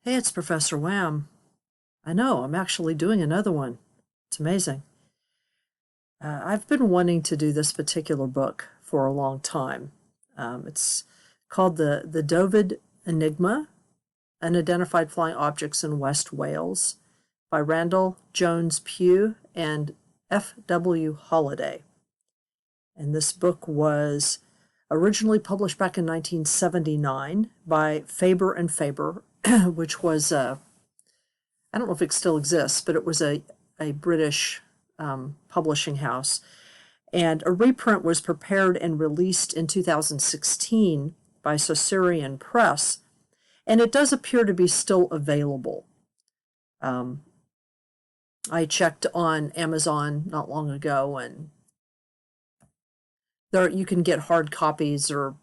Hey, it's Professor Wham. I know, I'm actually doing another one. It's amazing. I've been wanting to do this particular book for a long time. It's called the Dyfed Enigma, Unidentified Flying Objects in West Wales by Randall, Jones Pugh, and F.W. Holliday. And this book was originally published back in 1979 by Faber and Faber, which was I don't know if it still exists, but it was a British publishing house. And a reprint was prepared and released in 2016 by Saucerian Press, and it does appear to be still available. I checked on Amazon not long ago, and there you can get hard copies or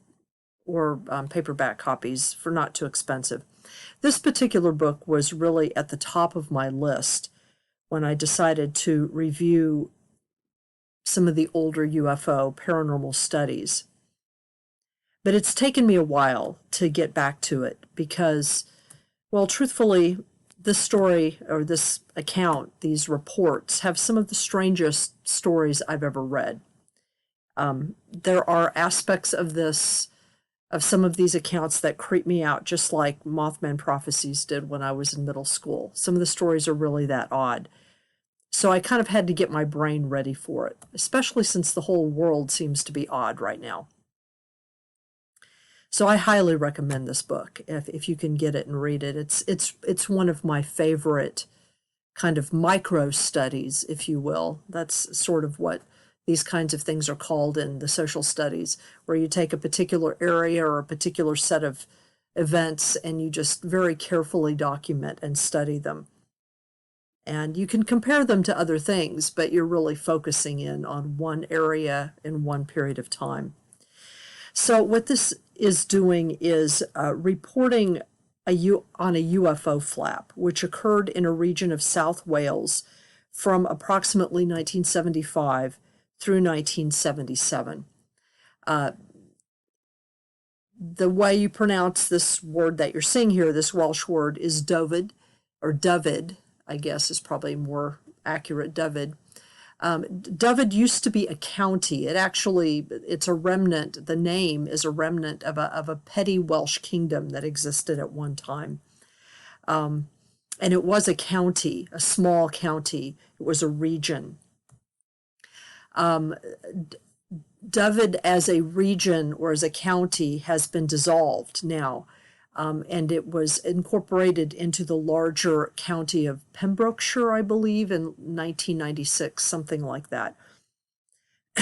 paperback copies for not too expensive. This particular book was really at the top of my list when I decided to review some of the older UFO paranormal studies. But it's taken me a while to get back to it because, well, truthfully, this story or this account, these reports, have some of the strangest stories I've ever read. There are aspects of some of these accounts that creep me out, just like Mothman Prophecies did when I was in middle school. Some of the stories are really that odd. So I kind of had to get my brain ready for it, especially since the whole world seems to be odd right now. So I highly recommend this book if you can get it and read it. It's one of my favorite kind of micro studies, if you will. That's sort of what these kinds of things are called in the social studies, where you take a particular area or a particular set of events and you just very carefully document and study them. And you can compare them to other things, but you're really focusing in on one area in one period of time. So what this is doing is reporting on a UFO flap, which occurred in a region of South Wales from approximately 1975 through 1977. The way you pronounce this word that you're seeing here, this Welsh word, is Dyfed, or Dyfed, I guess is probably more accurate, Dyfed. Dyfed used to be a county. It's a remnant. The name is a remnant of a petty Welsh kingdom that existed at one time. And it was a county, a small county. It was a region. Dyfed as a region or as a county has been dissolved now, and it was incorporated into the larger county of Pembrokeshire, I believe, in 1996, something like that.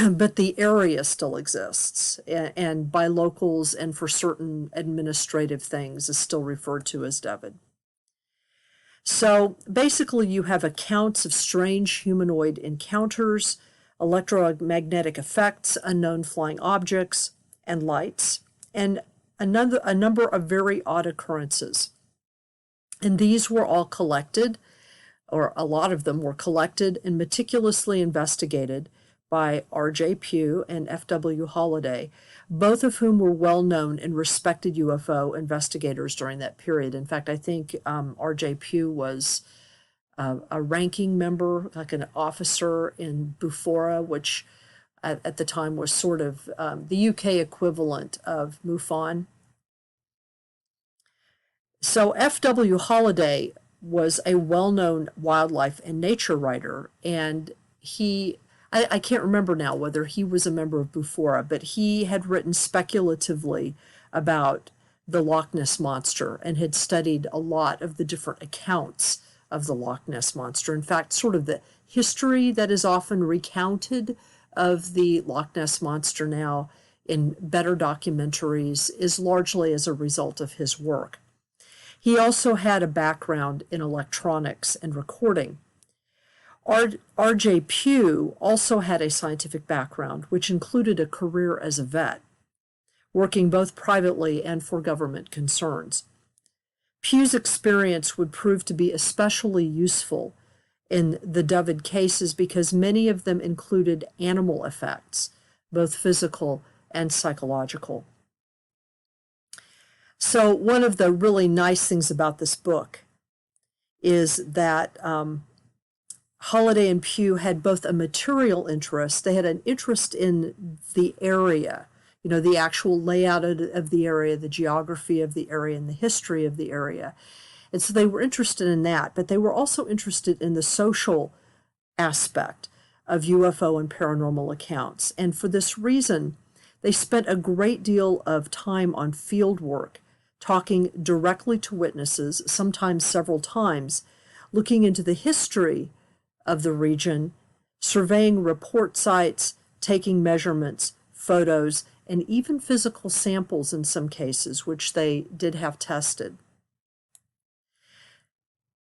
But the area still exists, and by locals and for certain administrative things is still referred to as Dyfed. So basically you have accounts of strange humanoid encounters, electromagnetic effects, unknown flying objects, and lights, and a number of very odd occurrences. And these were all collected, or a lot of them were collected and meticulously investigated by R.J. Pugh and F.W. Holliday, both of whom were well-known and respected UFO investigators during that period. In fact, I think R.J. Pugh was a ranking member, like an officer in Bufora, which at the time was sort of the UK equivalent of MUFON. So F.W. Holliday was a well-known wildlife and nature writer, and I can't remember now whether he was a member of Bufora, but he had written speculatively about the Loch Ness Monster and had studied a lot of the different accounts of the Loch Ness Monster. In fact, sort of the history that is often recounted of the Loch Ness Monster now in better documentaries is largely as a result of his work. He also had a background in electronics and recording. R.J. Pugh also had a scientific background, which included a career as a vet, working both privately and for government concerns. Pugh's experience would prove to be especially useful in the Dyfed cases because many of them included animal effects, both physical and psychological. So one of the really nice things about this book is that Holiday and Pugh had both a material interest, they had an interest in the area, you know, the actual layout of the area, the geography of the area, and the history of the area. And so they were interested in that, but they were also interested in the social aspect of UFO and paranormal accounts. And for this reason, they spent a great deal of time on field work, talking directly to witnesses, sometimes several times, looking into the history of the region, surveying report sites, taking measurements, photos, and even physical samples in some cases, which they did have tested.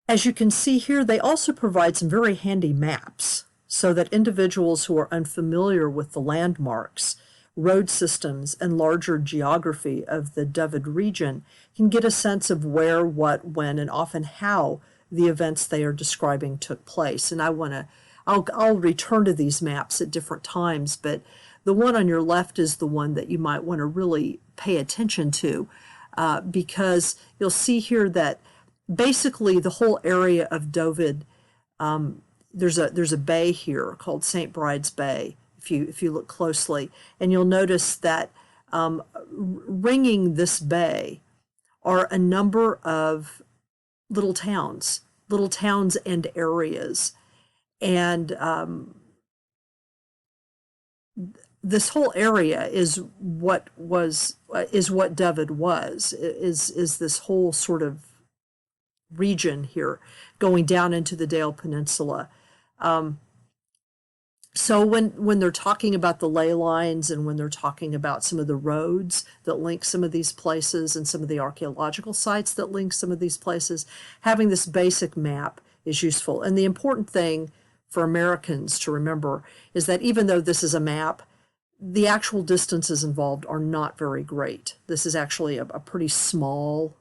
As you can see here, they also provide some very handy maps so that individuals who are unfamiliar with the landmarks, road systems, and larger geography of the Dyfed region can get a sense of where, what, when, and often how the events they are describing took place. And I'll return to these maps at different times, but the one on your left is the one that you might want to really pay attention to, because you'll see here that basically the whole area of Dyfed, there's a bay here called St. Bride's Bay, if you look closely, and you'll notice that ringing this bay are a number of little towns and areas. And this whole area is what Dyfed was, is this whole sort of region here going down into the Dale Peninsula. So when they're talking about the ley lines and when they're talking about some of the roads that link some of these places and some of the archaeological sites that link some of these places, having this basic map is useful. And the important thing for Americans to remember is that even though this is a map, the actual distances involved are not very great. This is actually a pretty small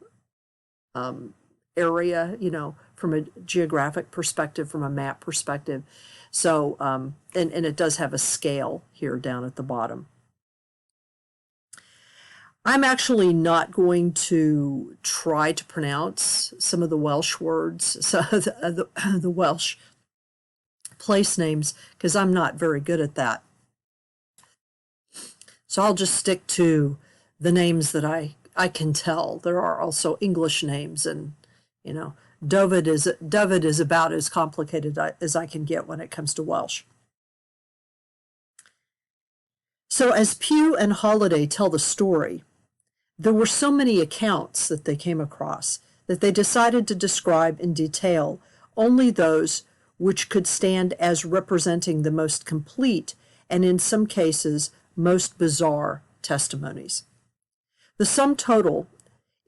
area, you know, from a geographic perspective, from a map perspective. So, and it does have a scale here down at the bottom. I'm actually not going to try to pronounce some of the Welsh words, so the Welsh place names, because I'm not very good at that. So I'll just stick to the names that I can tell. There are also English names, and, you know, Dyfed is about as complicated as I can get when it comes to Welsh. So as Pugh and Holiday tell the story, there were so many accounts that they came across that they decided to describe in detail only those which could stand as representing the most complete and, in some cases, most bizarre testimonies. The sum total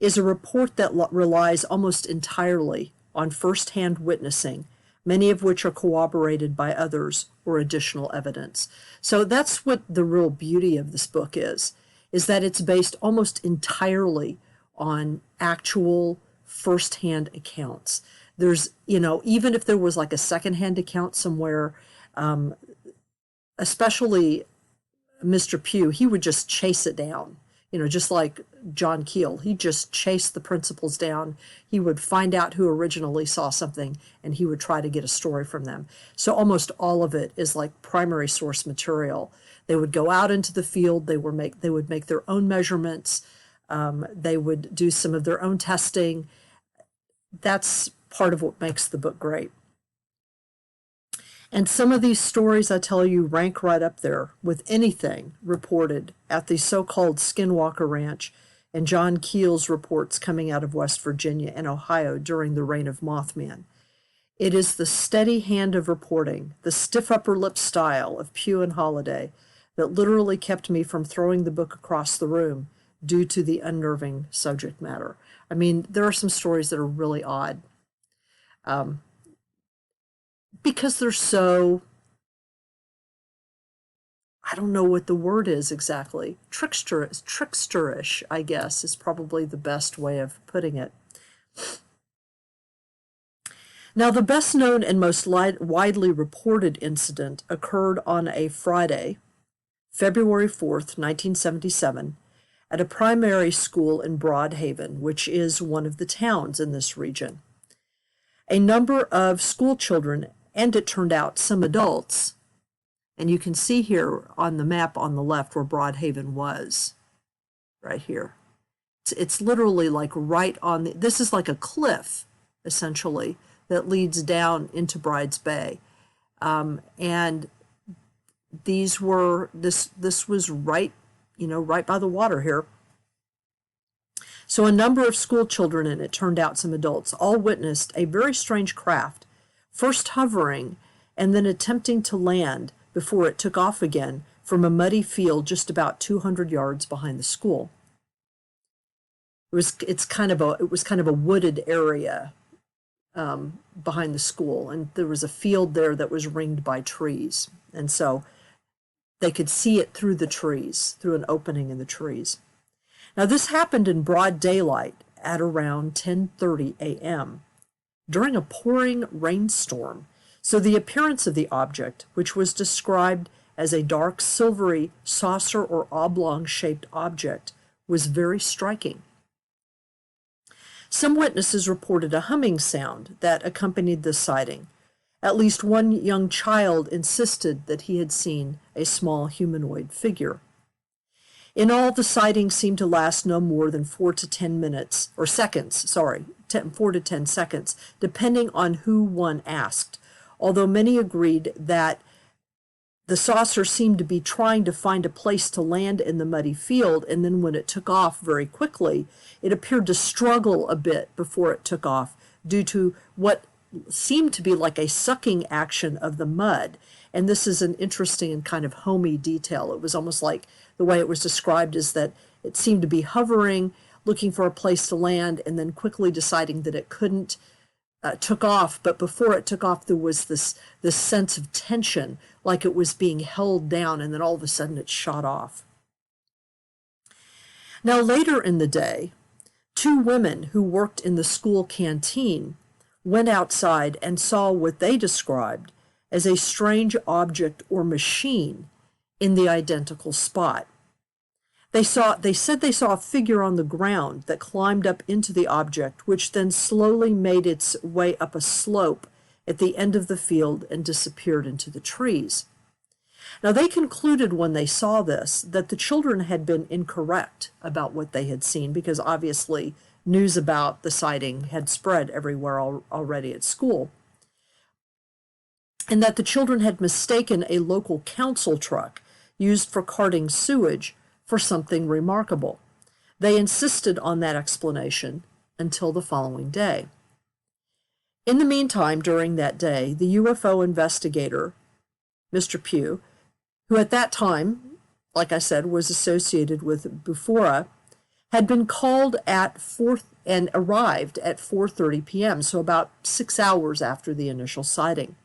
is a report that relies almost entirely on first-hand witnessing, many of which are corroborated by others or additional evidence. So that's what the real beauty of this book is that it's based almost entirely on actual first-hand accounts. There's, you know, even if there was like a second-hand account somewhere, especially Mr. Pugh, he would just chase it down. You know, just like John Keel, he just chased the principals down. He would find out who originally saw something, and he would try to get a story from them. So almost all of it is like primary source material. They would go out into the field. They would make their own measurements. They would do some of their own testing. That's part of what makes the book great. And some of these stories, I tell you, rank right up there with anything reported at the so-called Skinwalker Ranch and John Keel's reports coming out of West Virginia and Ohio during the reign of Mothman. It is the steady hand of reporting, the stiff upper lip style of Pugh and Holiday that literally kept me from throwing the book across the room due to the unnerving subject matter. I mean, there are some stories that are really odd. Because they're so, I don't know what the word is exactly, tricksterish, I guess, is probably the best way of putting it. Now, the best known and most widely reported incident occurred on a Friday, February 4th, 1977, at a primary school in Broadhaven, which is one of the towns in this region. A number of school children, and it turned out some adults, and you can see here on the map on the left where Broadhaven was, right here. It's literally like right on this is like a cliff, essentially, that leads down into Brides Bay. And this was right, right by the water here. So a number of school children, and it turned out some adults, all witnessed a very strange craft, first hovering and then attempting to land before it took off again from a muddy field just about 200 yards behind the school. It was kind of a wooded area behind the school, and there was a field there that was ringed by trees, and so they could see it through the trees, through an opening in the trees. Now this happened in broad daylight at around 10:30 a.m. during a pouring rainstorm. So the appearance of the object, which was described as a dark silvery saucer or oblong-shaped object, was very striking. Some witnesses reported a humming sound that accompanied the sighting. At least one young child insisted that he had seen a small humanoid figure. In all, the sighting seemed to last no more than 4 to 10 minutes, or seconds, 4 to 10 seconds, depending on who one asked, although many agreed that the saucer seemed to be trying to find a place to land in the muddy field, and then when it took off very quickly, it appeared to struggle a bit before it took off due to what seemed to be like a sucking action of the mud. And this is an interesting and kind of homey detail. It was almost like the way it was described is that it seemed to be hovering, looking for a place to land, and then quickly deciding that it couldn't, took off. But before it took off, there was this sense of tension, like it was being held down, and then all of a sudden it shot off. Now later in the day, 2 women who worked in the school canteen went outside and saw what they described as a strange object or machine in the identical spot. They said they saw a figure on the ground that climbed up into the object, which then slowly made its way up a slope at the end of the field and disappeared into the trees. Now they concluded when they saw this that the children had been incorrect about what they had seen, because obviously news about the sighting had spread everywhere already at school, and that the children had mistaken a local council truck used for carting sewage for something remarkable. They insisted on that explanation until the following day. In the meantime, during that day, the UFO investigator, Mr. Pugh, who at that time, like I said, was associated with Bufora, had been called at 4 and arrived at 4:30 p.m., so about 6 hours after the initial sighting.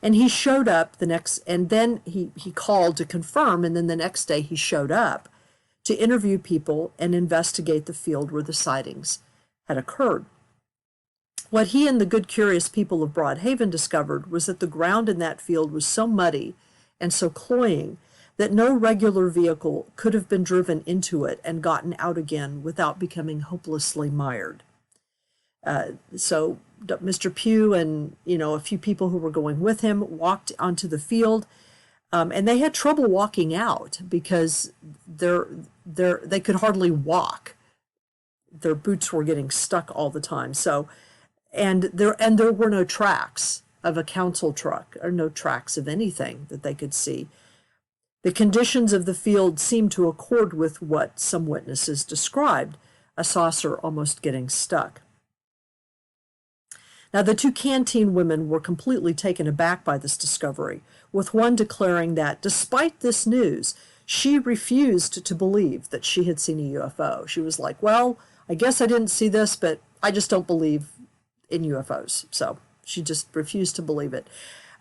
And he showed up and then he called to confirm, and then the next day he showed up to interview people and investigate the field where the sightings had occurred. What he and the good, curious people of Broadhaven discovered was that the ground in that field was so muddy and so cloying that no regular vehicle could have been driven into it and gotten out again without becoming hopelessly mired. So Mr. Pugh and a few people who were going with him walked onto the field, and they had trouble walking out because they could hardly walk. Their boots were getting stuck all the time. So, and there were no tracks of a council truck or no tracks of anything that they could see. The conditions of the field seemed to accord with what some witnesses described, a saucer almost getting stuck. Now, the 2 canteen women were completely taken aback by this discovery, with one declaring that, despite this news, she refused to believe that she had seen a UFO. She was like, well, I guess I didn't see this, but I just don't believe in UFOs. So she just refused to believe it.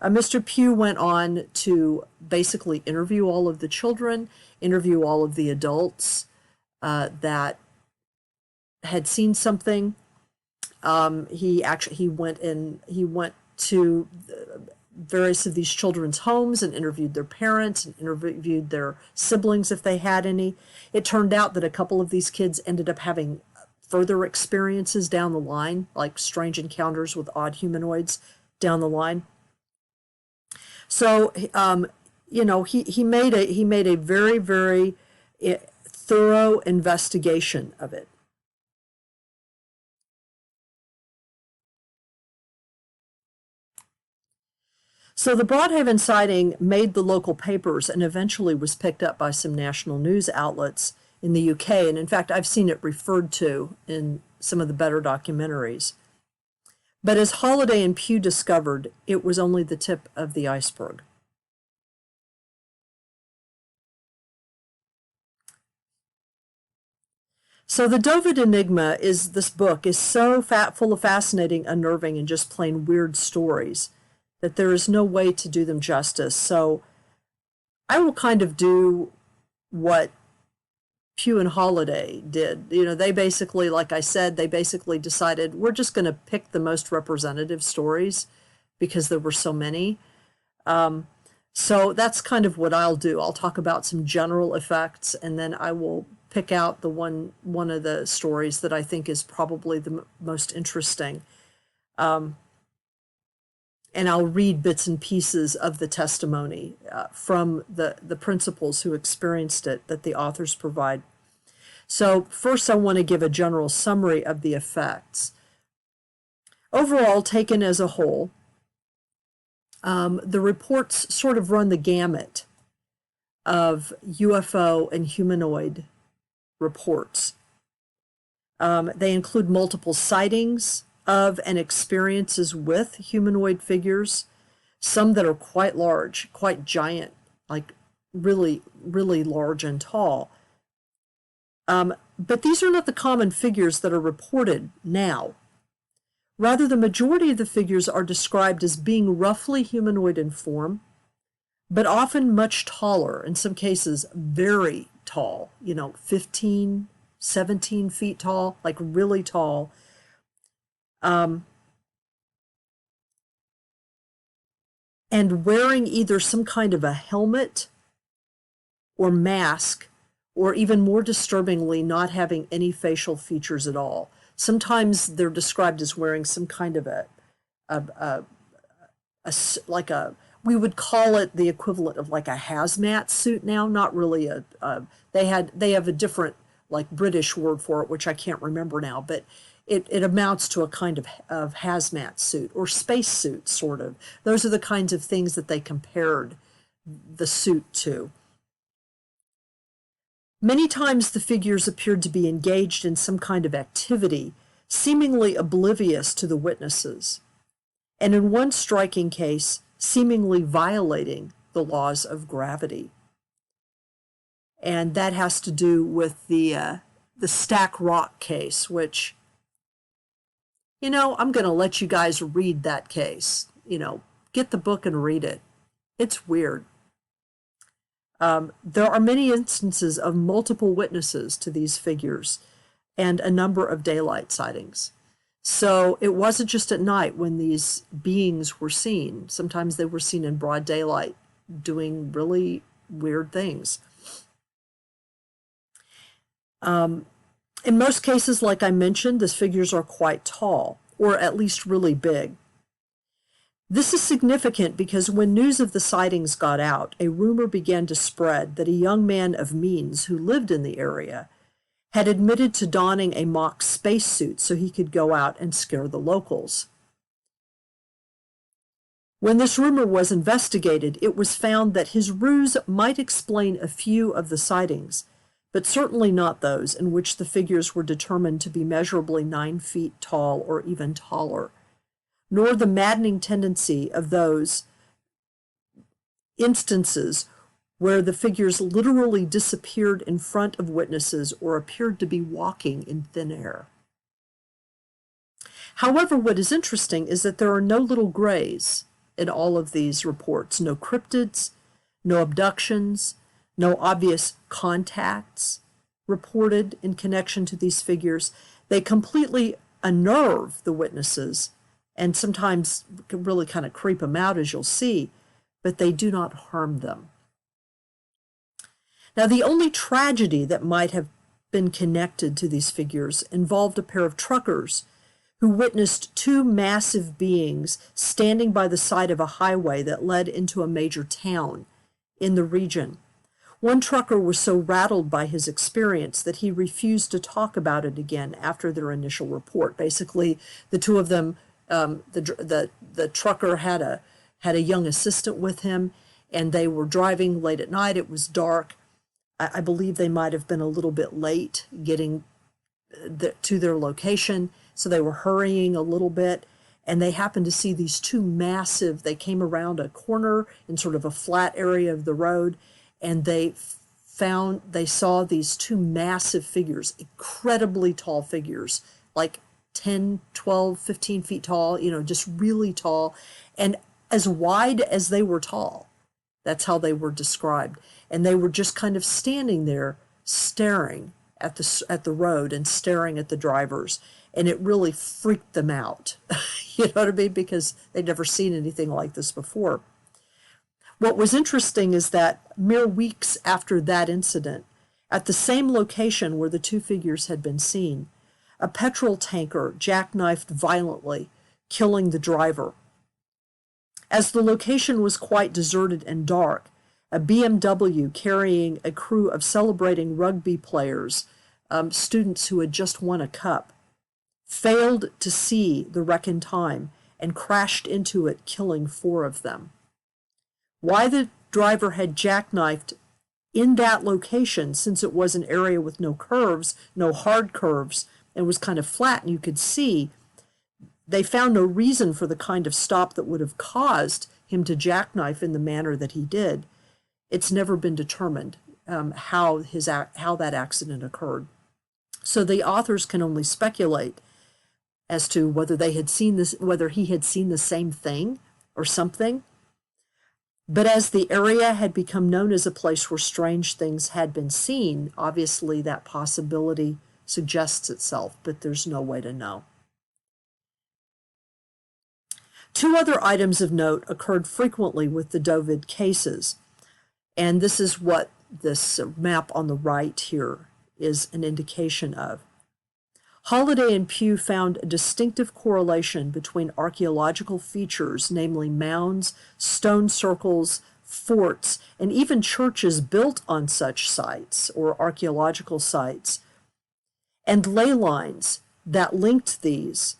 Mr. Pugh went on to basically interview all of the children, interview all of the adults that had seen something. He went to various of these children's homes and interviewed their parents and interviewed their siblings if they had any. It turned out that a couple of these kids ended up having further experiences down the line, like strange encounters with odd humanoids down the line. So, he made a very, very thorough investigation of it. So the Broadhaven sighting made the local papers and eventually was picked up by some national news outlets in the UK. And in fact, I've seen it referred to in some of the better documentaries. But as Holliday and Pugh discovered, it was only the tip of the iceberg. So the Dyfed Enigma this book is so full of fascinating, unnerving, and just plain weird stories that there is no way to do them justice. So I will kind of do what Pugh and Holliday did. They basically, like I said, they basically decided we're just going to pick the most representative stories because there were so many. So that's kind of what I'll do. I'll talk about some general effects, and then I will pick out the one of the stories that I think is probably the most interesting. And I'll read bits and pieces of the testimony from the principals who experienced it that the authors provide. So first I want to give a general summary of the effects. Overall, taken as a whole, the reports sort of run the gamut of UFO and humanoid reports. They include multiple sightings of and experiences with humanoid figures, some that are quite large, quite giant, like really, really large and tall. But these are not the common figures that are reported now. Rather, the majority of the figures are described as being roughly humanoid in form, but often much taller, in some cases very tall, 15, 17 feet tall, like really tall. And wearing either some kind of a helmet or mask, or even more disturbingly, not having any facial features at all. Sometimes they're described as wearing some kind of we would call it the equivalent of like a hazmat suit now, not really they have a different like British word for it, which I can't remember now, but it amounts to a kind of hazmat suit or space suit, sort of. Those are the kinds of things that they compared the suit to. Many times the figures appeared to be engaged in some kind of activity, seemingly oblivious to the witnesses, and in one striking case, seemingly violating the laws of gravity. And that has to do with the Stack Rock case, which, I'm going to let you guys read that case. Get the book and read it. It's weird. There are many instances of multiple witnesses to these figures and a number of daylight sightings. So it wasn't just at night when these beings were seen. Sometimes they were seen in broad daylight doing really weird things. In most cases, like I mentioned, these figures are quite tall, or at least really big. This is significant because when news of the sightings got out, a rumor began to spread that a young man of means who lived in the area had admitted to donning a mock spacesuit so he could go out and scare the locals. When this rumor was investigated, it was found that his ruse might explain a few of the sightings, but certainly not those in which the figures were determined to be measurably 9 feet tall or even taller, nor the maddening tendency of those instances where the figures literally disappeared in front of witnesses or appeared to be walking in thin air. However, what is interesting is that there are no little grays in all of these reports, no cryptids, no abductions, no obvious contacts reported in connection to these figures. They completely unnerve the witnesses and sometimes can really kind of creep them out, as you'll see, but they do not harm them. Now, the only tragedy that might have been connected to these figures involved a pair of truckers who witnessed two massive beings standing by the side of a highway that led into a major town in the region. One trucker was so rattled by his experience that he refused to talk about it again after their initial report. Basically, the two of them, the trucker had a young assistant with him, and they were driving late at night. It was dark. I believe they might have been a little bit late getting to their location, so they were hurrying a little bit, and they happened to see these two massive, they came around a corner in sort of a flat area of the road, and they saw these two massive figures, incredibly tall figures, like 10, 12, 15 feet tall, just really tall, and as wide as they were tall. That's how they were described. And they were just kind of standing there staring at the road and staring at the drivers. And it really freaked them out. You know what I mean? Because they'd never seen anything like this before. What was interesting is that mere weeks after that incident, at the same location where the two figures had been seen, a petrol tanker jackknifed violently, killing the driver. As the location was quite deserted and dark, a BMW carrying a crew of celebrating rugby players, students who had just won a cup, failed to see the wreck in time and crashed into it, killing 4 of them. Why the driver had jackknifed in that location, since it was an area with no curves, no hard curves, and was kind of flat and you could see, they found no reason for the kind of stop that would have caused him to jackknife in the manner that he did. It's never been determined how that accident occurred. So the authors can only speculate as to whether he had seen the same thing or something. But as the area had become known as a place where strange things had been seen, obviously that possibility suggests itself, but there's no way to know. 2 other items of note occurred frequently with the Dyfed cases, and this is what this map on the right here is an indication of. Holliday and Pugh found a distinctive correlation between archaeological features, namely mounds, stone circles, forts, and even churches built on such sites or archaeological sites, and ley lines that linked these,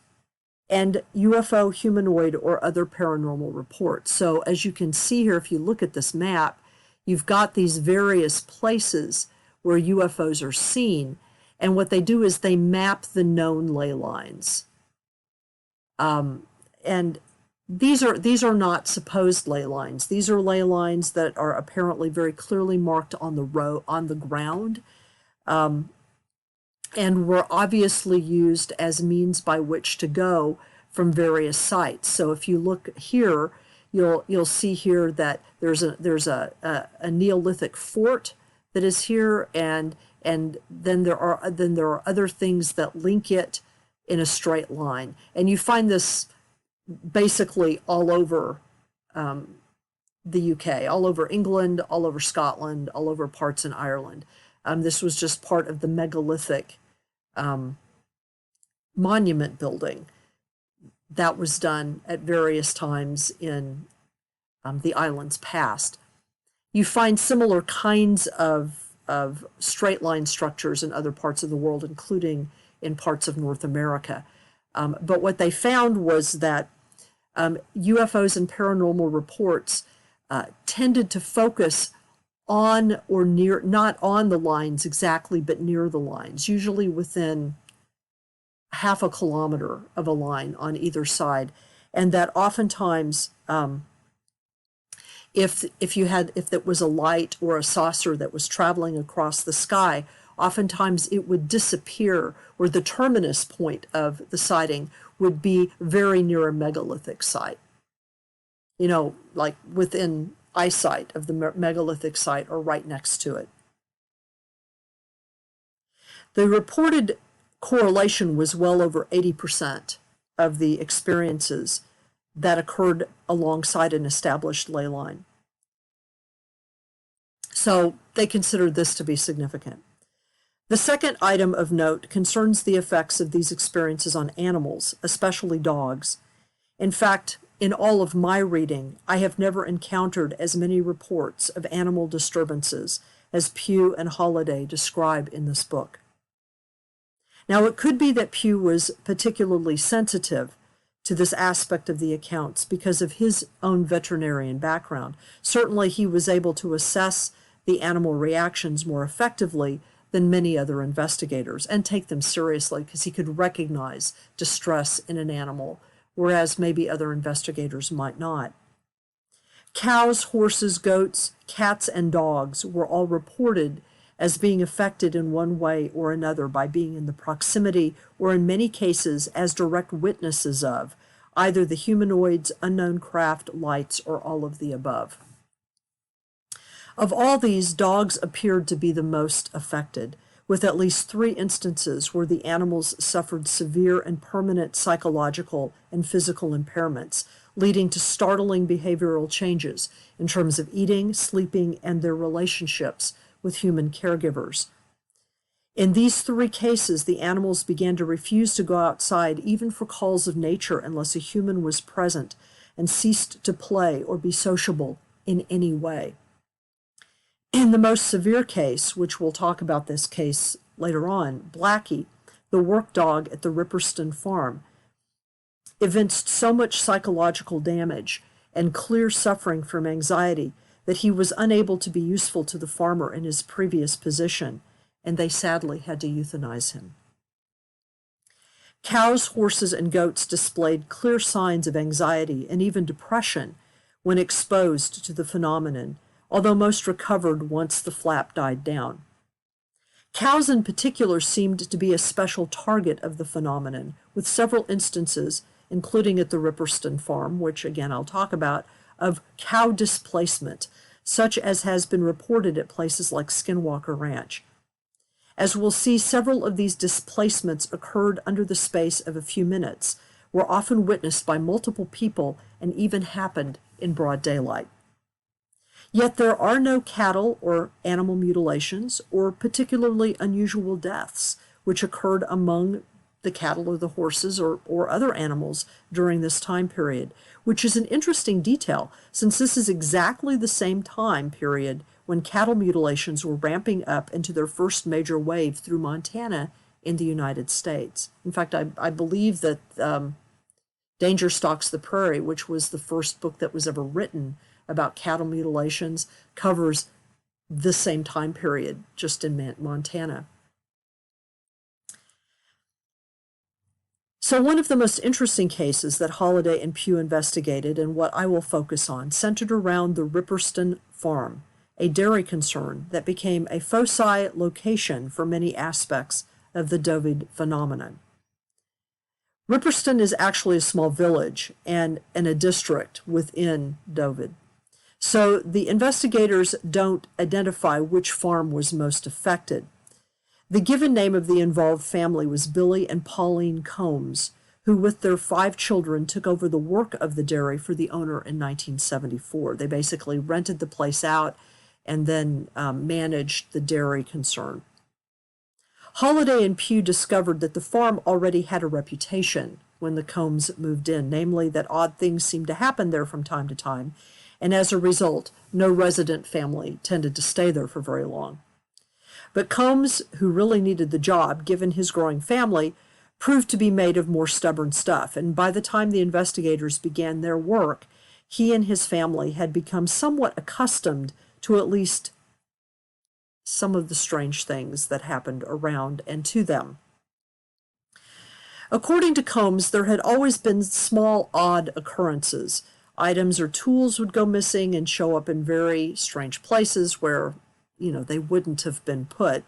and UFO, humanoid, or other paranormal reports. So as you can see here, if you look at this map, you've got these various places where UFOs are seen, and what they do is they map the known ley lines. And these are not supposed ley lines. These are ley lines that are apparently very clearly marked on the ground, and were obviously used as means by which to go from various sites. So if you look here, you'll see here that there's a Neolithic fort that is here, and then there are other things that link it in a straight line. And you find this basically all over the UK, all over England, all over Scotland, all over parts in Ireland. This was just part of the megalithic monument building that was done at various times in the island's past. You find similar kinds of straight line structures in other parts of the world, including in parts of North America. But what they found was that UFOs and paranormal reports tended to focus on or near, not on the lines exactly, but near the lines, usually within half a kilometer of a line on either side. And that oftentimes, if it was a light or a saucer that was traveling across the sky, oftentimes it would disappear, or the terminus point of the sighting would be very near a megalithic site. Like within eyesight of the megalithic site or right next to it. The reported correlation was well over 80%. of the experiences that occurred alongside an established ley line. So they considered this to be significant. The second item of note concerns the effects of these experiences on animals, especially dogs. In fact, in all of my reading, I have never encountered as many reports of animal disturbances as Pugh and Holliday describe in this book. Now, it could be that Pugh was particularly sensitive to this aspect of the accounts because of his own veterinarian background. Certainly, he was able to assess the animal reactions more effectively than many other investigators and take them seriously because he could recognize distress in an animal, whereas maybe other investigators might not. Cows, horses, goats, cats, and dogs were all reported as being affected in one way or another by being in the proximity, or in many cases as direct witnesses of, either the humanoids, unknown craft, lights, or all of the above. Of all these, dogs appeared to be the most affected, with at least 3 instances where the animals suffered severe and permanent psychological and physical impairments, leading to startling behavioral changes in terms of eating, sleeping, and their relationships with human caregivers. In these 3 cases, the animals began to refuse to go outside even for calls of nature unless a human was present, and ceased to play or be sociable in any way. In the most severe case, which we'll talk about this case later on, Blackie, the work dog at the Ripperston farm, evinced so much psychological damage and clear suffering from anxiety that he was unable to be useful to the farmer in his previous position, and they sadly had to euthanize him. Cows, horses, and goats displayed clear signs of anxiety and even depression when exposed to the phenomenon, although most recovered once the flap died down. Cows in particular seemed to be a special target of the phenomenon, with several instances, including at the Ripperston farm, which again I'll talk about, of cow displacement, such as has been reported at places like Skinwalker Ranch. As we'll see, several of these displacements occurred under the space of a few minutes, were often witnessed by multiple people, and even happened in broad daylight. Yet there are no cattle or animal mutilations or particularly unusual deaths which occurred among the cattle or the horses or other animals during this time period, which is an interesting detail since this is exactly the same time period when cattle mutilations were ramping up into their first major wave through Montana in the United States. In fact, I believe that Danger Stalks the Prairie, which was the first book that was ever written about cattle mutilations, covers the same time period, just in Montana. So one of the most interesting cases that Holliday and Pugh investigated, and what I will focus on, centered around the Ripperston farm, a dairy concern that became a foci location for many aspects of the Dyfed phenomenon. Ripperston is actually a small village and a district within Dyfed. So the investigators don't identify which farm was most affected. The given name of the involved family was Billy and Pauline Combs, who with their 5 children took over the work of the dairy for the owner in 1974. They basically rented the place out and then managed the dairy concern. Holliday and Pugh discovered that the farm already had a reputation when the Combs moved in, namely that odd things seemed to happen there from time to time, and as a result, no resident family tended to stay there for very long. But Combs, who really needed the job given his growing family, proved to be made of more stubborn stuff, and by the time the investigators began their work, he and his family had become somewhat accustomed to at least some of the strange things that happened around and to them. According to Combs, there had always been small, odd occurrences. Items or tools would go missing and show up in very strange places where, they wouldn't have been put.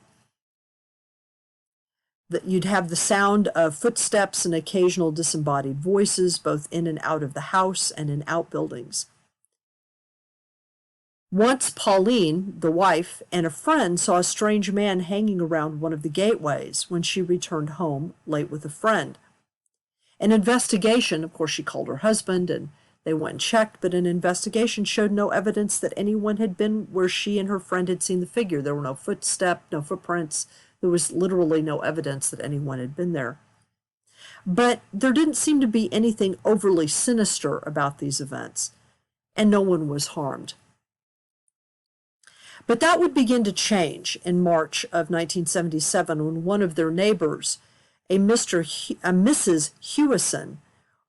That you'd have the sound of footsteps and occasional disembodied voices, both in and out of the house and in outbuildings. Once Pauline, the wife, and a friend saw a strange man hanging around one of the gateways when she returned home late with a friend. An investigation, of course, she called her husband and they went and checked, but an investigation showed no evidence that anyone had been where she and her friend had seen the figure. There were no footsteps, no footprints. There was literally no evidence that anyone had been there. But there didn't seem to be anything overly sinister about these events, and no one was harmed. But that would begin to change in March of 1977 when one of their neighbors, a Mrs. Hewison,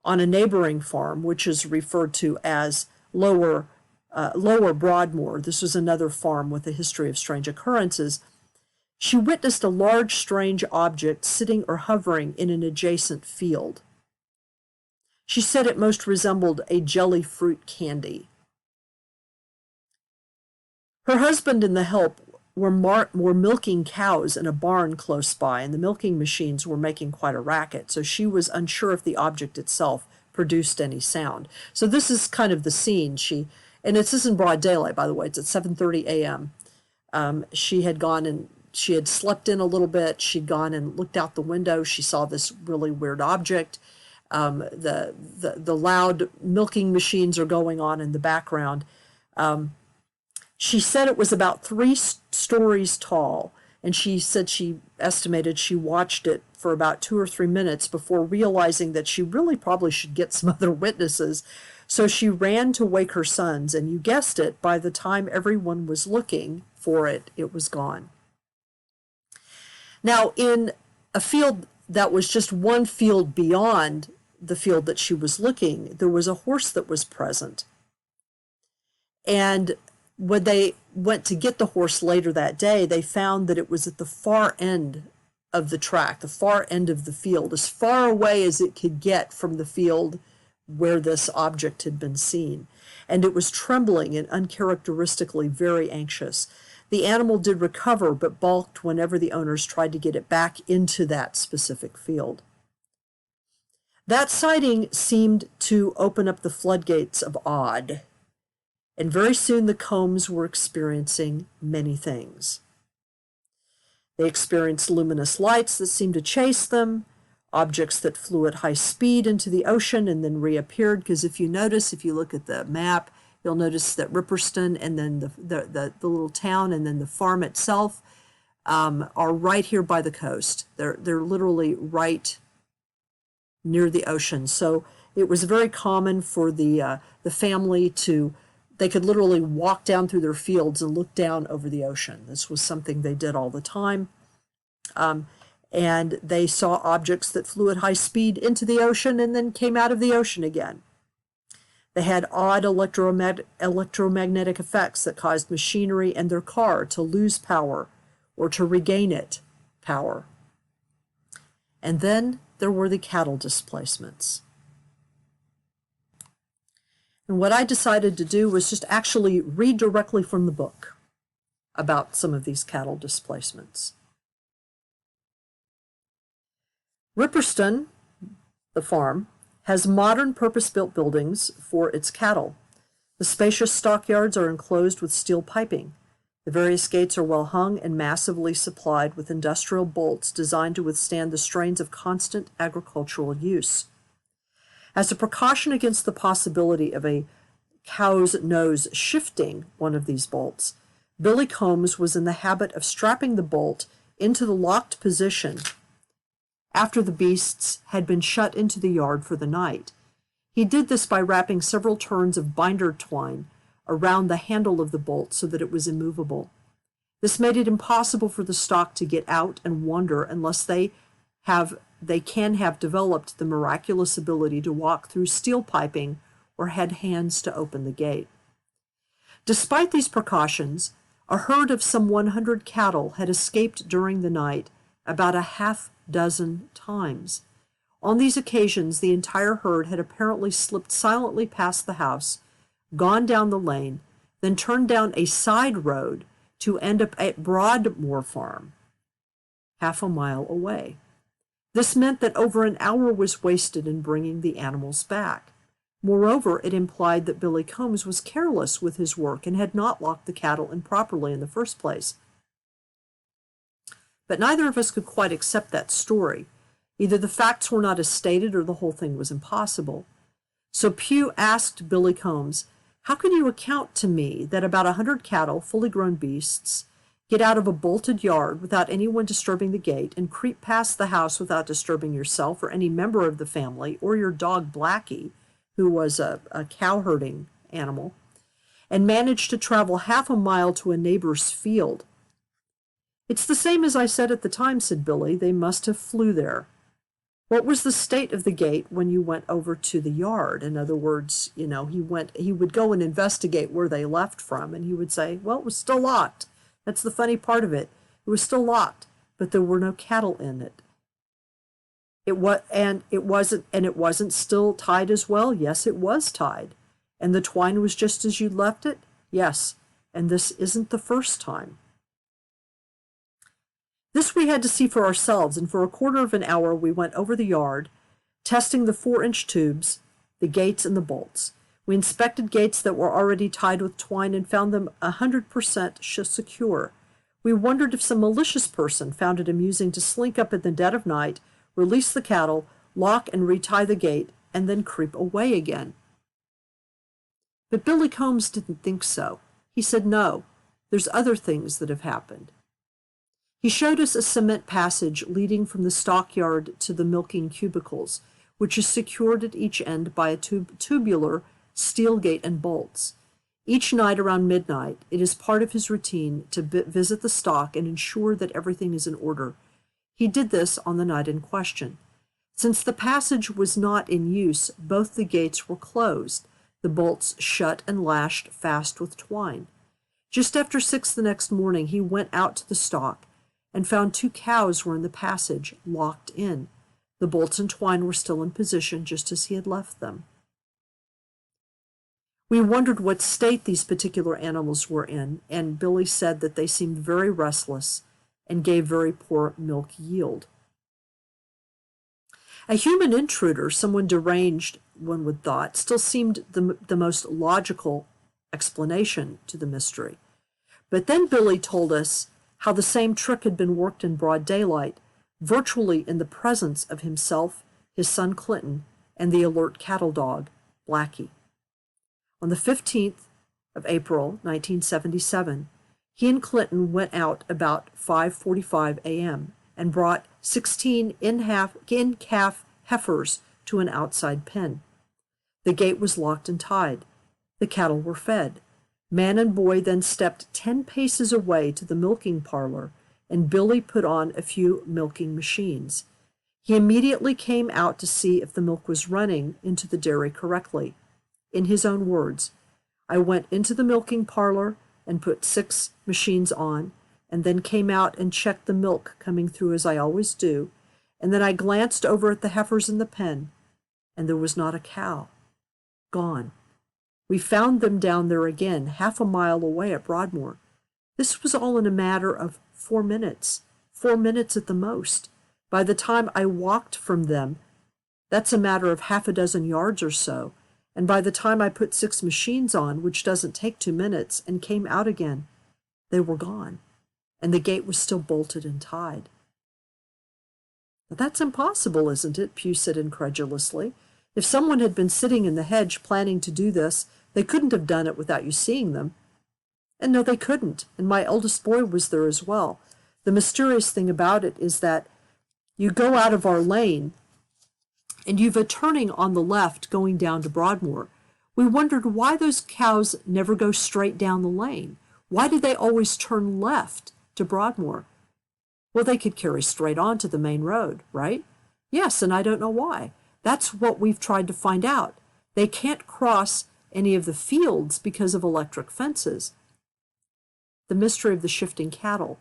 on a neighboring farm, which is referred to as Lower Broadmoor. This was another farm with a history of strange occurrences. She witnessed a large, strange object sitting or hovering in an adjacent field. She said it most resembled a jelly fruit candy. Her husband and the help were milking cows in a barn close by, and the milking machines were making quite a racket, so she was unsure if the object itself produced any sound. So this is kind of the scene. This is in broad daylight, by the way. It's at 7:30 a.m. She had gone and she had slept in a little bit. She'd gone and looked out the window. She saw this really weird object. The loud milking machines are going on in the background. She said it was about 3 stories tall, and she said she estimated she watched it for about 2 or 3 minutes before realizing that she really probably should get some other witnesses. So she ran to wake her sons, and you guessed it, by the time everyone was looking for it, it was gone. Now, in a field that was just one field beyond the field that she was looking, there was a horse that was present. And when they went to get the horse later that day, they found that it was at the far end of the track, the far end of the field, as far away as it could get from the field where this object had been seen. And it was trembling and uncharacteristically very anxious. The animal did recover, but balked whenever the owners tried to get it back into that specific field. That sighting seemed to open up the floodgates of odd. And very soon the Combs were experiencing many things. They experienced luminous lights that seemed to chase them, objects that flew at high speed into the ocean and then reappeared, because if you look at the map, you'll notice that Ripperston and then the little town and then the farm itself are right here by the coast. They're literally right near the ocean. So it was very common for the family to... They could literally walk down through their fields and look down over the ocean. This was something they did all the time. And they saw objects that flew at high speed into the ocean and then came out of the ocean again. They had odd electromagnetic effects that caused machinery and their car to lose power or to regain power. And then there were the cattle displacements. And what I decided to do was just actually read directly from the book about some of these cattle displacements. Ripperston, the farm, has modern purpose-built buildings for its cattle. The spacious stockyards are enclosed with steel piping. The various gates are well hung and massively supplied with industrial bolts designed to withstand the strains of constant agricultural use. As a precaution against the possibility of a cow's nose shifting one of these bolts, Billy Combs was in the habit of strapping the bolt into the locked position after the beasts had been shut into the yard for the night. He did this by wrapping several turns of binder twine around the handle of the bolt so that it was immovable. This made it impossible for the stock to get out and wander unless they can have developed the miraculous ability to walk through steel piping or had hands to open the gate. Despite these precautions, a herd of some 100 cattle had escaped during the night about a half dozen times. On these occasions, the entire herd had apparently slipped silently past the house, gone down the lane, then turned down a side road to end up at Broadmoor Farm, half a mile away. This meant that over an hour was wasted in bringing the animals back. Moreover, it implied that Billy Combs was careless with his work and had not locked the cattle in properly in the first place. But neither of us could quite accept that story. Either the facts were not as stated or the whole thing was impossible. So Pugh asked Billy Combs, "How can you account to me that about 100 cattle, fully grown beasts, get out of a bolted yard without anyone disturbing the gate and creep past the house without disturbing yourself or any member of the family or your dog Blackie, who was a cow herding animal, and manage to travel half a mile to a neighbor's field?" "It's the same as I said at the time," said Billy. "They must have flew there." "What was the state of the gate when you went over to the yard?" In other words, he would go and investigate where they left from, and he would say, "Well, it was still locked." That's the funny part of it. It was still locked, but there were no cattle in it. It wasn't still tied as well. Yes, it was tied. And the twine was just as you left it. Yes, and this isn't the first time. This we had to see for ourselves, and for a quarter of an hour we went over the yard, testing the 4-inch tubes, the gates, and the bolts. We inspected gates that were already tied with twine and found them 100% secure. We wondered if some malicious person found it amusing to slink up in the dead of night, release the cattle, lock and retie the gate, and then creep away again. But Billy Combs didn't think so. He said, "No, there's other things that have happened." He showed us a cement passage leading from the stockyard to the milking cubicles, which is secured at each end by a tubular steel gate and bolts. Each night around midnight, it is part of his routine to visit the stock and ensure that everything is in order. He did this on the night in question. Since the passage was not in use, both the gates were closed, the bolts shut and lashed fast with twine. Just after 6 the next morning, he went out to the stock and found 2 cows were in the passage, locked in. The bolts and twine were still in position just as he had left them. We wondered what state these particular animals were in, and Billy said that they seemed very restless and gave very poor milk yield. A human intruder, someone deranged, one would thought, still seemed the most logical explanation to the mystery. But then Billy told us how the same trick had been worked in broad daylight, virtually in the presence of himself, his son Clinton, and the alert cattle dog, Blackie. On the 15th of April, 1977, he and Clinton went out about 5:45 a.m. and brought 16 in-calf heifers to an outside pen. The gate was locked and tied. The cattle were fed. Man and boy then stepped 10 paces away to the milking parlor, and Billy put on a few milking machines. He immediately came out to see if the milk was running into the dairy correctly. In his own words, "I went into the milking parlor and put 6 machines on, and then came out and checked the milk coming through as I always do, and then I glanced over at the heifers in the pen, and there was not a cow. Gone. We found them down there again, half a mile away at Broadmoor. This was all in a matter of 4 minutes, 4 minutes at the most. By the time I walked from them, that's a matter of half a dozen yards or so, and by the time I put 6 machines on, which doesn't take 2 minutes, and came out again, they were gone, and the gate was still bolted and tied." "But that's impossible, isn't it?" Pugh said incredulously. "If someone had been sitting in the hedge planning to do this, they couldn't have done it without you seeing them." "And no, they couldn't, and my eldest boy was there as well. The mysterious thing about it is that you go out of our lane, and you've a turning on the left going down to Broadmoor. We wondered why those cows never go straight down the lane. Why did they always turn left to Broadmoor? Well, they could carry straight on to the main road, right? Yes, and I don't know why. That's what we've tried to find out. They can't cross any of the fields because of electric fences." The mystery of the shifting cattle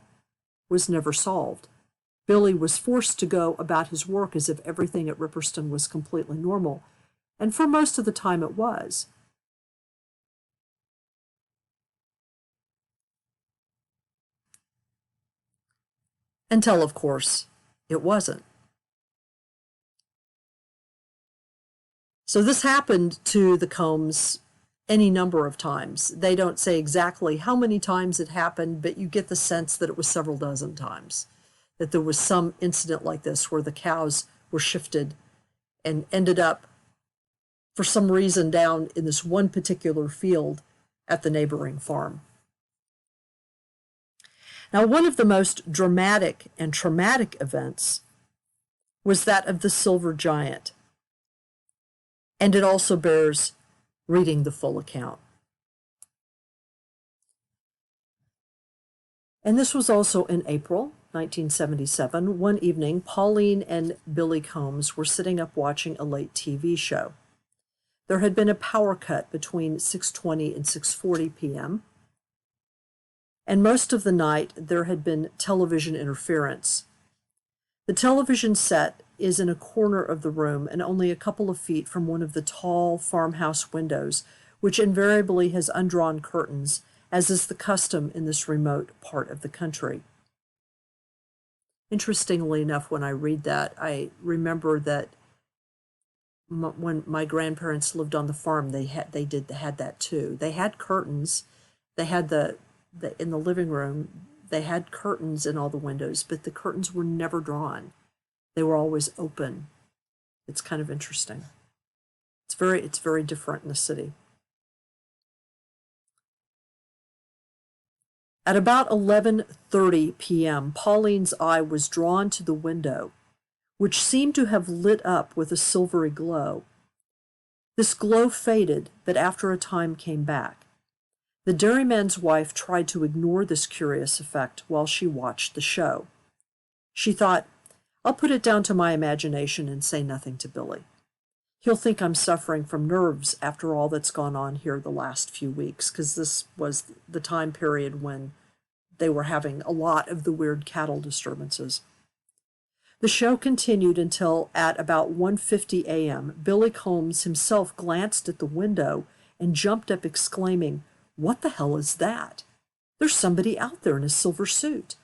was never solved. Billy was forced to go about his work as if everything at Ripperston was completely normal, and for most of the time it was. Until, of course, it wasn't. So this happened to the Combs any number of times. They don't say exactly how many times it happened, but you get the sense that it was several dozen times, that there was some incident like this where the cows were shifted and ended up, for some reason, down in this one particular field at the neighboring farm. Now, one of the most dramatic and traumatic events was that of the silver giant, and it also bears reading the full account. And this was also in April 1977. One evening, Pauline and Billy Combs were sitting up watching a late TV show. There had been a power cut between 6:20 and 6:40 p.m., and most of the night there had been television interference. The television set is in a corner of the room and only a couple of feet from one of the tall farmhouse windows, which invariably has undrawn curtains, as is the custom in this remote part of the country. Interestingly enough, when I read that, I remember that when my grandparents lived on the farm, they had that too. They had curtains. They had the in the living room, they had curtains in all the windows, but the curtains were never drawn. They were always open. It's kind of interesting. It's very different in the city. At about 11:30 p.m., Pauline's eye was drawn to the window, which seemed to have lit up with a silvery glow. This glow faded, but after a time came back. The dairyman's wife tried to ignore this curious effect while she watched the show. She thought, "I'll put it down to my imagination and say nothing to Billy. He'll think I'm suffering from nerves after all that's gone on here the last few weeks," because this was the time period when they were having a lot of the weird cattle disturbances. The show continued until at about 1:50 a.m., Billy Combs himself glanced at the window and jumped up exclaiming, "What the hell is that? There's somebody out there in a silver suit."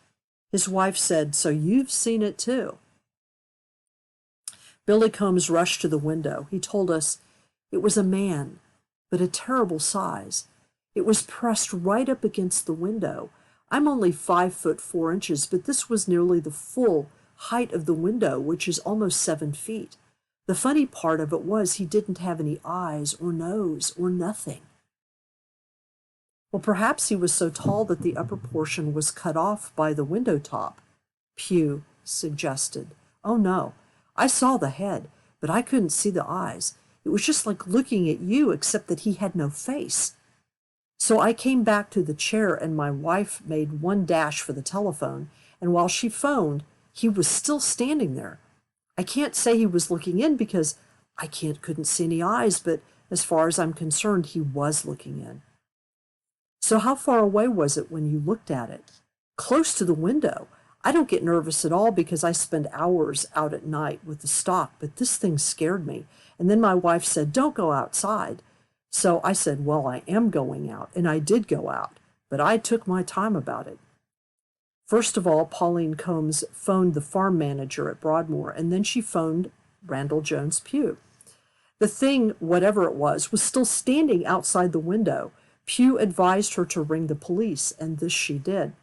His wife said, "So you've seen it too?" Billy Combs rushed to the window. He told us it was a man, but a terrible size. It was pressed right up against the window. I'm only 5'4", but this was nearly the full height of the window, which is almost 7 feet. The funny part of it was he didn't have any eyes or nose or nothing. Well, perhaps he was so tall that the upper portion was cut off by the window top, Pugh suggested. "Oh, no. I saw the head, but I couldn't see the eyes. It was just like looking at you, except that he had no face." So I came back to the chair, and my wife made one dash for the telephone, and while she phoned, he was still standing there. I can't say he was looking in because I couldn't see any eyes, but as far as I'm concerned, he was looking in. "So how far away was it when you looked at it?" "Close to the window. I don't get nervous at all because I spend hours out at night with the stock, but this thing scared me. And then my wife said, 'Don't go outside.' So I said, 'Well, I am going out,' and I did go out, but I took my time about it." First of all, Pauline Combs phoned the farm manager at Broadmoor, and then she phoned Randall Jones Pugh. The thing, whatever it was still standing outside the window. Pugh advised her to ring the police, and this she did.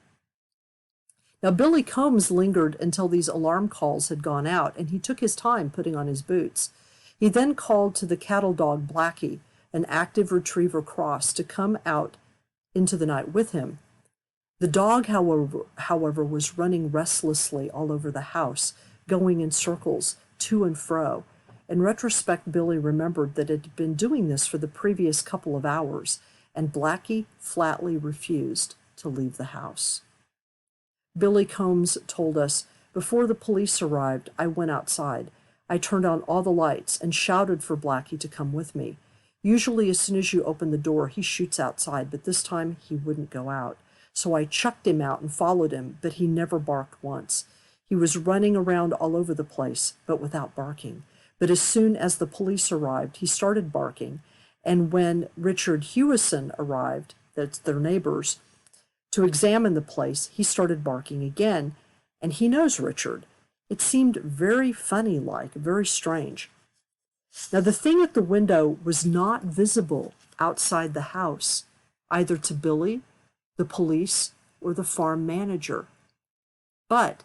Now, Billy Combs lingered until these alarm calls had gone out, and he took his time putting on his boots. He then called to the cattle dog Blackie, an active retriever cross, to come out into the night with him. The dog, however, was running restlessly all over the house, going in circles to and fro. In retrospect, Billy remembered that it had been doing this for the previous couple of hours, and Blackie flatly refused to leave the house. Billy Combs told us, "Before the police arrived, I went outside. I turned on all the lights and shouted for Blackie to come with me. Usually as soon as you open the door, he shoots outside, but this time he wouldn't go out. So I chucked him out and followed him, but he never barked once. He was running around all over the place, but without barking. But as soon as the police arrived, he started barking, and when Richard Hewison arrived, that's their neighbors, to examine the place, he started barking again, and he knows Richard. It seemed very funny-like, very strange." Now, the thing at the window was not visible outside the house, either to Billy, the police, or the farm manager. But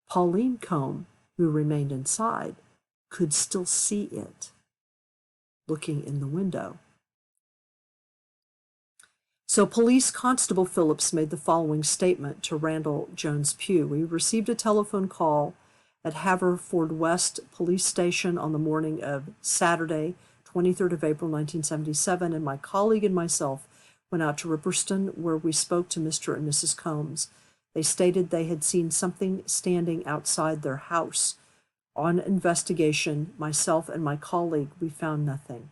Pauline Combs, who remained inside, could still see it looking in the window. So Police Constable Phillips made the following statement to Randall Jones Pugh. We received a telephone call at Haverford Police Station on the morning of Saturday, 23rd of April, 1977, and my colleague and myself went out to Ripperston, where we spoke to Mr. and Mrs. Combs. They stated they had seen something standing outside their house. On investigation, myself and my colleague, we found nothing.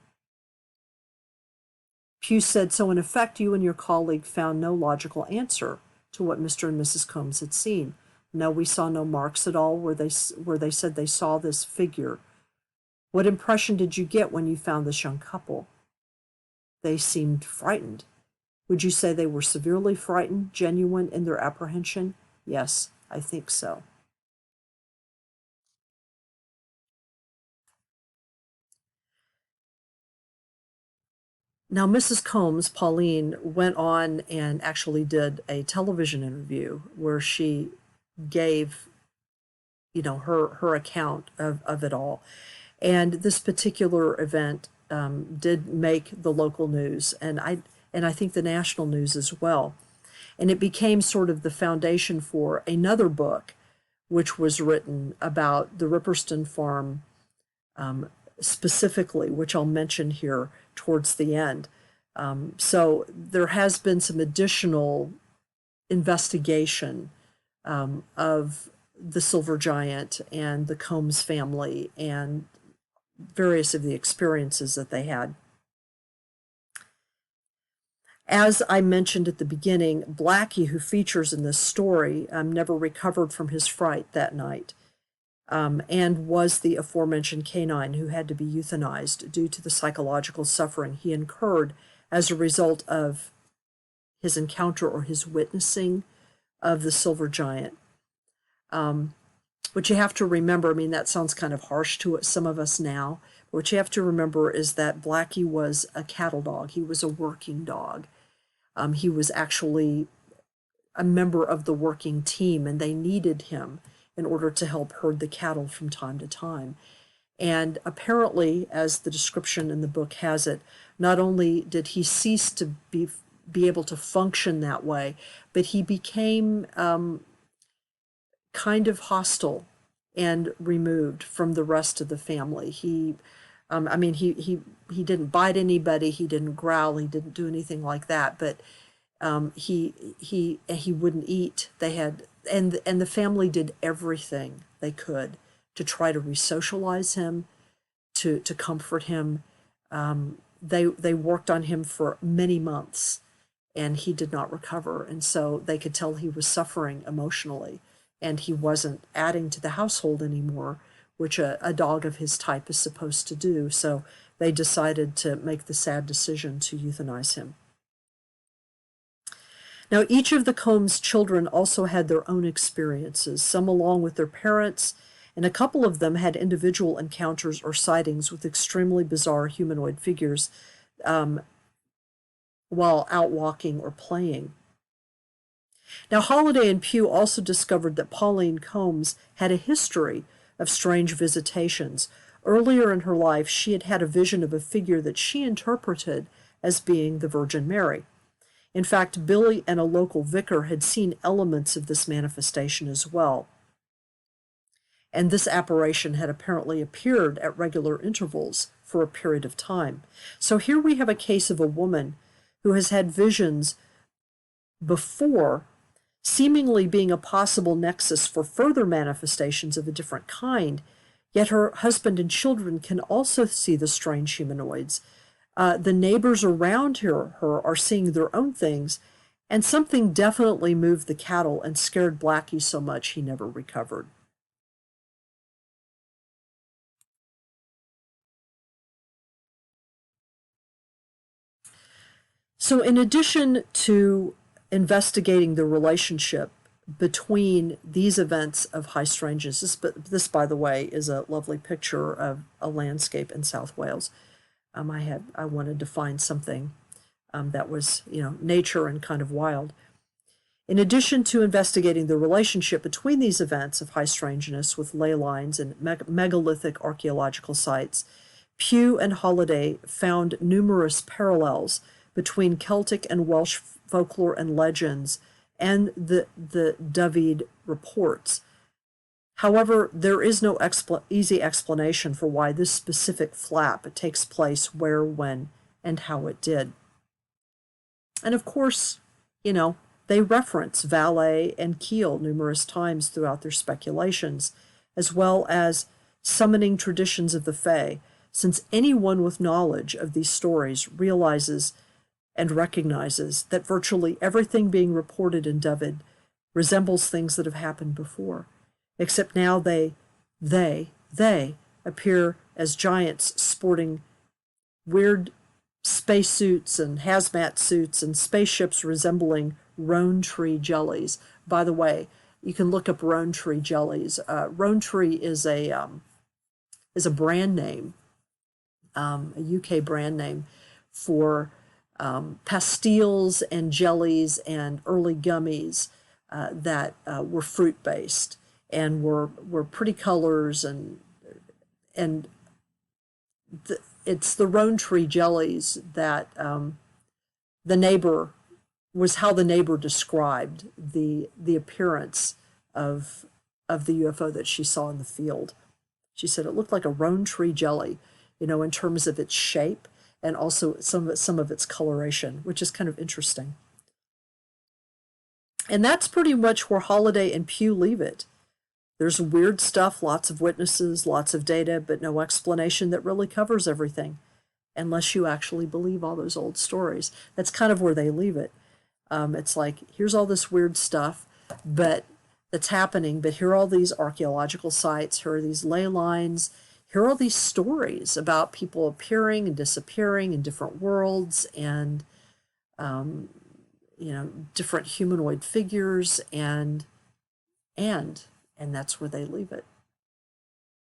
Pugh said, so in effect, you and your colleague found no logical answer to what Mr. and Mrs. Combs had seen. No, we saw no marks at all where they said they saw this figure. What impression did you get when you found this young couple? They seemed frightened. Would you say they were severely frightened, genuine in their apprehension? Yes, I think so. Now, Mrs. Combs, Pauline, went on and actually did a television interview where she gave, her account of it all. And this particular event did make the local news, and I think the national news as well. And it became sort of the foundation for another book, which was written about the Ripperston farm specifically, which I'll mention here towards the end. So there has been some additional investigation of the Silver Giant and the Combs family and various of the experiences that they had. As I mentioned at the beginning, Blackie, who features in this story, never recovered from his fright that night. And was the aforementioned canine who had to be euthanized due to the psychological suffering he incurred as a result of his encounter or his witnessing of the Silver Giant. What you have to remember, that sounds kind of harsh to some of us now. What you have to remember is that Blackie was a cattle dog. He was a working dog. He was actually a member of the working team, and they needed him in order to help herd the cattle from time to time. And apparently, as the description in the book has it, not only did he cease to be able to function that way, but he became kind of hostile and removed from the rest of the family. He didn't bite anybody, he didn't growl, he didn't do anything like that, but he wouldn't eat. They had and the family did everything they could to try to resocialize him, to comfort him. They worked on him for many months, and he did not recover. And so they could tell he was suffering emotionally, and he wasn't adding to the household anymore, which a dog of his type is supposed to do. So they decided to make the sad decision to euthanize him. Now, each of the Combs children also had their own experiences, some along with their parents, and a couple of them had individual encounters or sightings with extremely bizarre humanoid figures while out walking or playing. Now, Holliday and Pugh also discovered that Pauline Combs had a history of strange visitations. Earlier in her life, she had had a vision of a figure that she interpreted as being the Virgin Mary. In fact, Billy and a local vicar had seen elements of this manifestation as well. And this apparition had apparently appeared at regular intervals for a period of time. So here we have a case of a woman who has had visions before, seemingly being a possible nexus for further manifestations of a different kind, yet her husband and children can also see the strange humanoids. The neighbors around her are seeing their own things, and something definitely moved the cattle and scared Blackie so much he never recovered. So in addition to investigating the relationship between these events of high strangeness, this, by the way, is a lovely picture of a landscape in South Wales. I wanted to find something that was, nature and kind of wild. In addition to investigating the relationship between these events of high strangeness with ley lines and megalithic archaeological sites, Pugh and Holliday found numerous parallels between Celtic and Welsh folklore and legends and the Dyfed reports. However, there is no easy explanation for why this specific flap takes place where, when, and how it did. And of course, they reference Valet and Keel numerous times throughout their speculations, as well as summoning traditions of the Fae, since anyone with knowledge of these stories realizes and recognizes that virtually everything being reported in Dyfed resembles things that have happened before, except now they appear as giants sporting weird spacesuits and hazmat suits and spaceships resembling roan tree jellies. By the way, you can look up roan tree jellies. Roan tree is a brand name, a UK brand name for pastilles and jellies and early gummies that were fruit based and were pretty colors and it's the roan tree jellies that the neighbor was how the neighbor described the appearance of the UFO that she saw in the field. She said it looked like a roan tree jelly, in terms of its shape and also some of its coloration, which is kind of interesting. And that's pretty much where Holliday and Pugh leave it. There's weird stuff, lots of witnesses, lots of data, but no explanation that really covers everything, unless you actually believe all those old stories. That's kind of where they leave it. It's like, here's all this weird stuff, but that's happening, but here are all these archaeological sites, here are these ley lines, here are all these stories about people appearing and disappearing in different worlds and, different humanoid figures and that's where they leave it.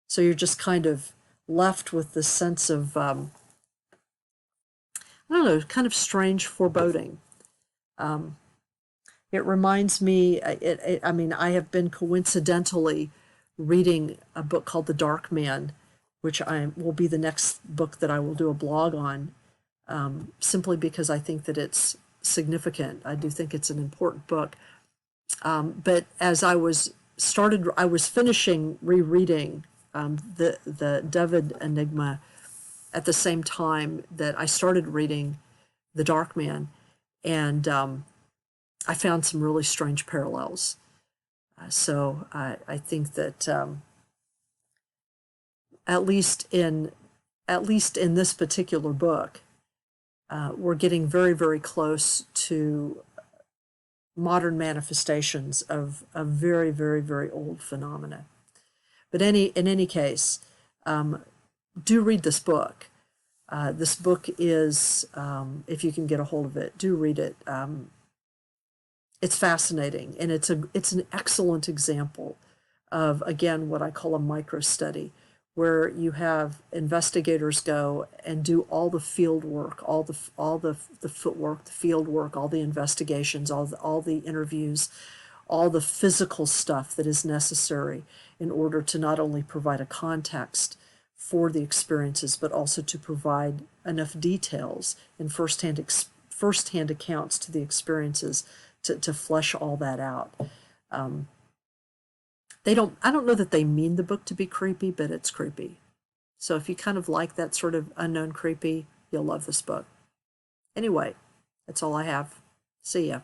So you're just kind of left with this sense of, I don't know, kind of strange foreboding. It reminds me, I have been coincidentally reading a book called The Dark Man, which will be the next book that I will do a blog on, simply because I think that it's significant. I do think it's an important book. But as I was finishing rereading the Dyfed Enigma at the same time that I started reading The Dark Man, and I found some really strange parallels. So I think that at least in this particular book, we're getting very, very close to modern manifestations of very, very, very old phenomena. But in any case, do read this book. This book is, if you can get a hold of it, do read it. It's fascinating, and it's an excellent example of, again, what I call a micro study, where you have investigators go and do all the field work, all the footwork, the field work, all the investigations, all the interviews, all the physical stuff that is necessary in order to not only provide a context for the experiences, but also to provide enough details and firsthand accounts to the experiences to flesh all that out. I don't know that they mean the book to be creepy, but it's creepy. So if you kind of like that sort of unknown creepy, you'll love this book. Anyway, that's all I have. See ya.